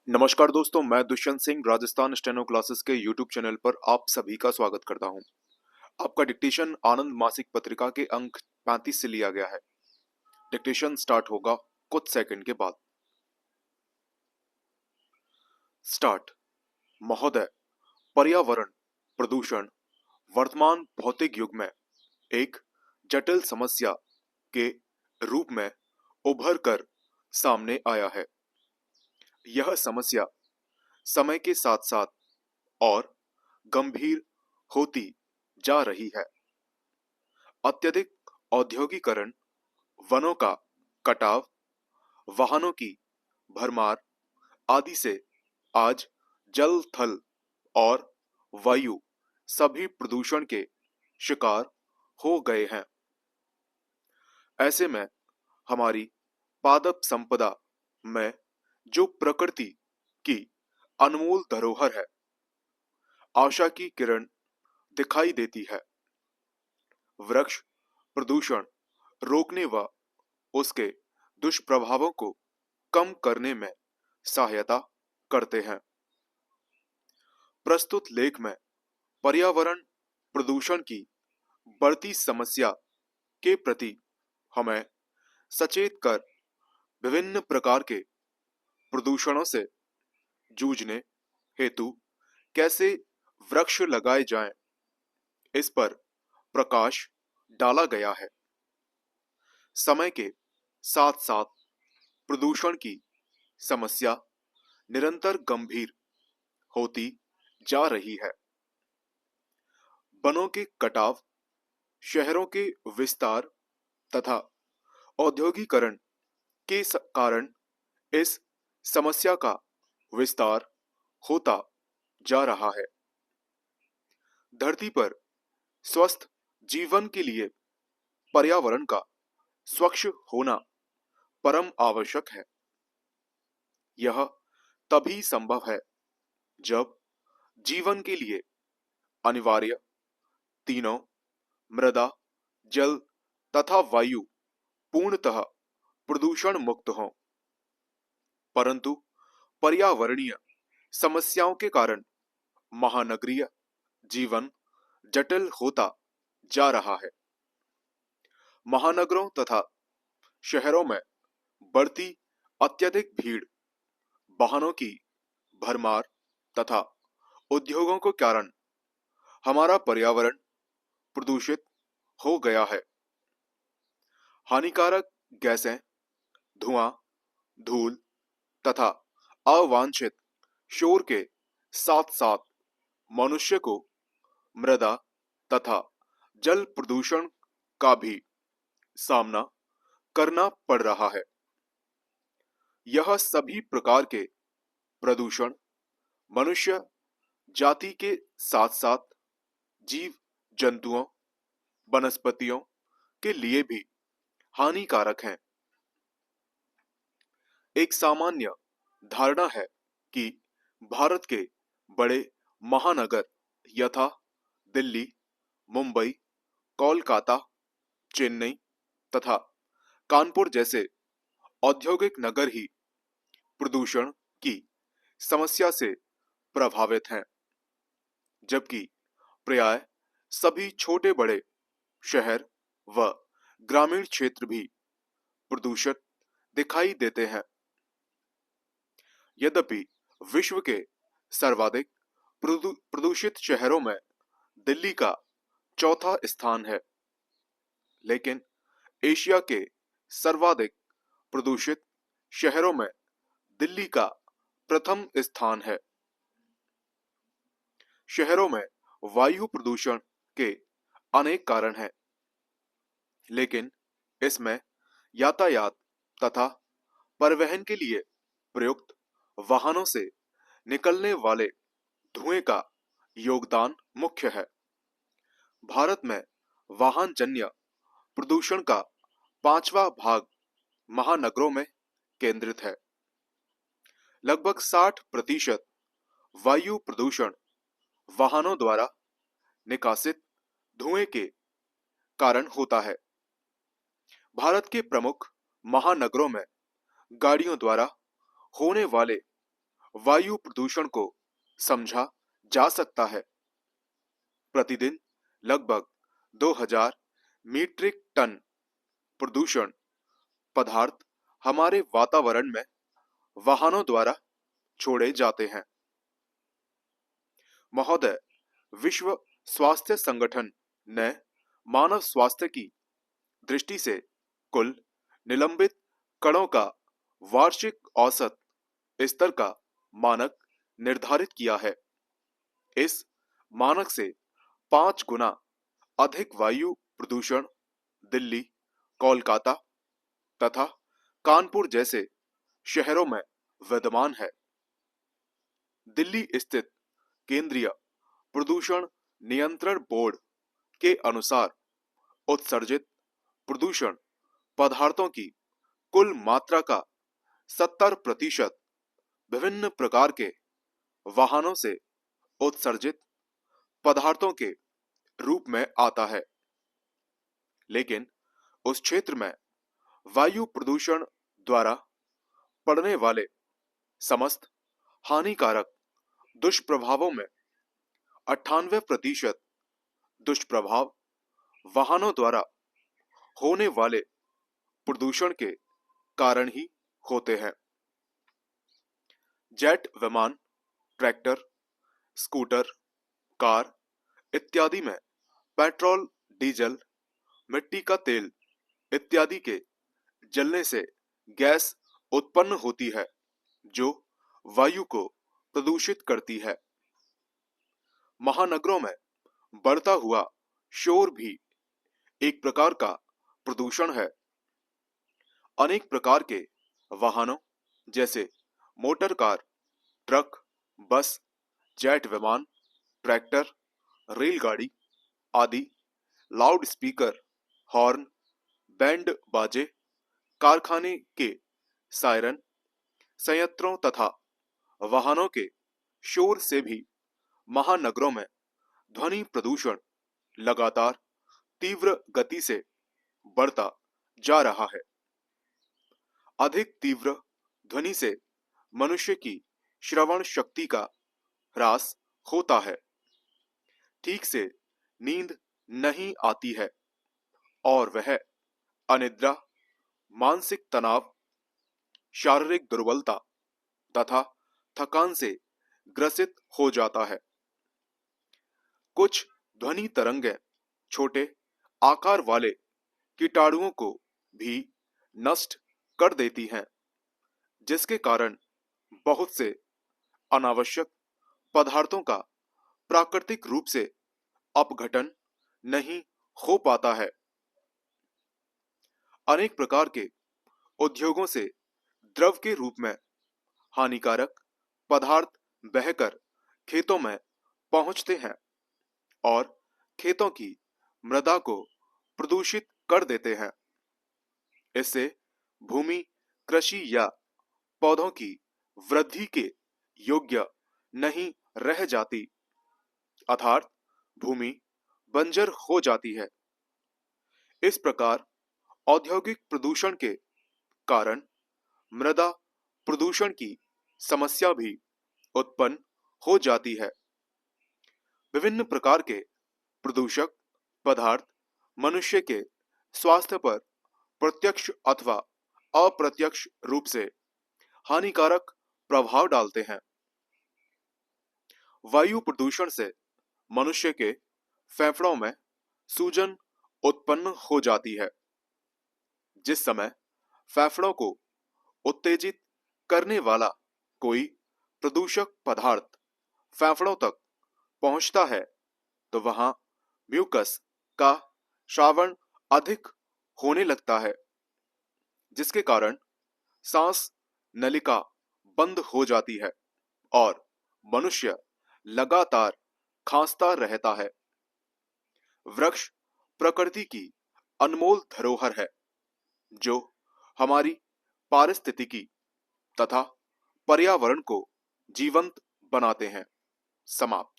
नमस्कार दोस्तों, मैं दुष्यंत सिंह राजस्थान स्टेनो क्लासेस के यूट्यूब चैनल पर आप सभी का स्वागत करता हूं। आपका डिक्टेशन आनंद मासिक पत्रिका के अंक 35 से लिया गया है। डिक्टेशन स्टार्ट होगा कुछ सेकंड के बाद। स्टार्ट। महोदय, पर्यावरण प्रदूषण वर्तमान भौतिक युग में एक जटिल समस्या के रूप में उभर कर सामने आया है। यह समस्या समय के साथ साथ और गंभीर होती जा रही है। अत्यधिक औद्योगिकरण, वनों का कटाव, वाहनों की भरमार आदि से आज जल, थल और वायु सभी प्रदूषण के शिकार हो गए हैं। ऐसे में हमारी पादप संपदा में जो प्रकृति की अनमोल धरोहर है, आशा की किरण दिखाई देती है। वृक्ष प्रदूषण रोकने व उसके दुष्प्रभावों को कम करने में सहायता करते हैं। प्रस्तुत लेख में पर्यावरण प्रदूषण की बढ़ती समस्या के प्रति हमें सचेत कर विभिन्न प्रकार के प्रदूषणों से जूझने हेतु कैसे वृक्ष लगाए जाएं, इस पर प्रकाश डाला गया है। समय के साथ साथ प्रदूषण की समस्या निरंतर गंभीर होती जा रही है। वनों के कटाव, शहरों के विस्तार तथा औद्योगिकरण के कारण इस समस्या का विस्तार होता जा रहा है। धरती पर स्वस्थ जीवन के लिए पर्यावरण का स्वच्छ होना परम आवश्यक है। यह तभी संभव है जब जीवन के लिए अनिवार्य तीनों मृदा, जल तथा वायु पूर्णतः प्रदूषण मुक्त हों। परंतु पर्यावरणीय समस्याओं के कारण महानगरीय जीवन जटिल होता जा रहा है। महानगरों तथा शहरों में बढ़ती अत्यधिक भीड़, वाहनों की भरमार तथा उद्योगों के कारण हमारा पर्यावरण प्रदूषित हो गया है। हानिकारक गैसें, धुआं, धूल तथा अवांछित शोर के साथ साथ मनुष्य को मृदा तथा जल प्रदूषण का भी सामना करना पड़ रहा है। यह सभी प्रकार के प्रदूषण मनुष्य जाति के साथ साथ जीव जंतुओं, वनस्पतियों के लिए भी हानिकारक हैं। एक सामान्य धारणा है कि भारत के बड़े महानगर यथा दिल्ली, मुंबई, कोलकाता, चेन्नई तथा कानपुर जैसे औद्योगिक नगर ही प्रदूषण की समस्या से प्रभावित हैं, जबकि प्राय सभी छोटे बड़े शहर व ग्रामीण क्षेत्र भी प्रदूषित दिखाई देते हैं। यद्यपि विश्व के सर्वाधिक प्रदूषित शहरों में दिल्ली का चौथा स्थान है, लेकिन एशिया के सर्वाधिक प्रदूषित शहरों में दिल्ली का प्रथम स्थान है। शहरों में वायु प्रदूषण के अनेक कारण हैं, लेकिन इसमें यातायात तथा परिवहन के लिए प्रयुक्त वाहनों से निकलने वाले धुएं का योगदान मुख्य है। भारत में वाहन जन्य प्रदूषण का पांचवा भाग महानगरों में केंद्रित है। लगभग 60% वायु प्रदूषण वाहनों द्वारा निकासित धुएं के कारण होता है। भारत के प्रमुख महानगरों में गाड़ियों द्वारा होने वाले वायु प्रदूषण को समझा जा सकता है। प्रतिदिन लगभग 2000 मीट्रिक टन प्रदूषण पदार्थ हमारे वातावरण में वाहनों द्वारा छोड़े जाते हैं। महोदय, विश्व स्वास्थ्य संगठन ने मानव स्वास्थ्य की दृष्टि से कुल निलंबित कणों का वार्षिक औसत स्तर का मानक निर्धारित किया है। इस मानक से 5 गुना अधिक वायु प्रदूषण दिल्ली, कोलकाता तथा कानपुर जैसे शहरों में विद्यमान है। दिल्ली स्थित केंद्रीय प्रदूषण नियंत्रण बोर्ड के अनुसार उत्सर्जित प्रदूषण पदार्थों की कुल मात्रा का 70% विभिन्न प्रकार के वाहनों से उत्सर्जित पदार्थों के रूप में आता है। लेकिन उस क्षेत्र में वायु प्रदूषण द्वारा पड़ने वाले समस्त हानिकारक दुष्प्रभावों में 98% दुष्प्रभाव वाहनों द्वारा होने वाले प्रदूषण के कारण ही होते हैं। जेट विमान, ट्रैक्टर, स्कूटर, कार इत्यादि में पेट्रोल, डीजल, मिट्टी का तेल इत्यादि के जलने से गैस उत्पन्न होती है जो वायु को प्रदूषित करती है। महानगरों में बढ़ता हुआ शोर भी एक प्रकार का प्रदूषण है। अनेक प्रकार के वाहनों जैसे मोटर कार, ट्रक, बस, जेट विमान, ट्रैक्टर, रेलगाड़ी आदि लाउड स्पीकर, हॉर्न, बैंड बाजे, कारखाने के सायरन, संयंत्रों तथा वाहनों के शोर से भी महानगरों में ध्वनि प्रदूषण लगातार तीव्र गति से बढ़ता जा रहा है। अधिक तीव्र ध्वनि से मनुष्य की श्रवण शक्ति का ह्रास होता है, ठीक से नींद नहीं आती है और वह अनिद्रा, मानसिक तनाव, शारीरिक दुर्बलता तथा थकान से ग्रसित हो जाता है। कुछ ध्वनि तरंगें छोटे आकार वाले कीटाणुओं को भी नष्ट कर देती हैं, जिसके कारण बहुत से अनावश्यक पदार्थों का प्राकृतिक रूप से अपघटन नहीं हो पाता है। अनेक प्रकार के उद्योगों से द्रव के रूप में हानिकारक पदार्थ बहकर खेतों में पहुंचते हैं और खेतों की मृदा को प्रदूषित कर देते हैं। इससे भूमि कृषि या पौधों की वृद्धि के योग्य नहीं रह जाती, अर्थात भूमि बंजर हो जाती है। इस प्रकार औद्योगिक प्रदूषण के कारण मृदा प्रदूषण की समस्या भी उत्पन्न हो जाती है। विभिन्न प्रकार के प्रदूषक पदार्थ मनुष्य के स्वास्थ्य पर प्रत्यक्ष अथवा अप्रत्यक्ष रूप से हानिकारक प्रभाव डालते हैं। वायु प्रदूषण से मनुष्य के फेफड़ों में सूजन उत्पन्न हो जाती है। जिस समय फेफड़ों को उत्तेजित करने वाला कोई प्रदूषक पदार्थ फेफड़ों तक पहुंचता है तो वहां म्यूकस का श्रावण अधिक होने लगता है, जिसके कारण सांस नलिका बंद हो जाती है और मनुष्य लगातार खांसता रहता है। वृक्ष प्रकृति की अनमोल धरोहर है जो हमारी पारिस्थितिकी तथा पर्यावरण को जीवंत बनाते हैं। समाप्त।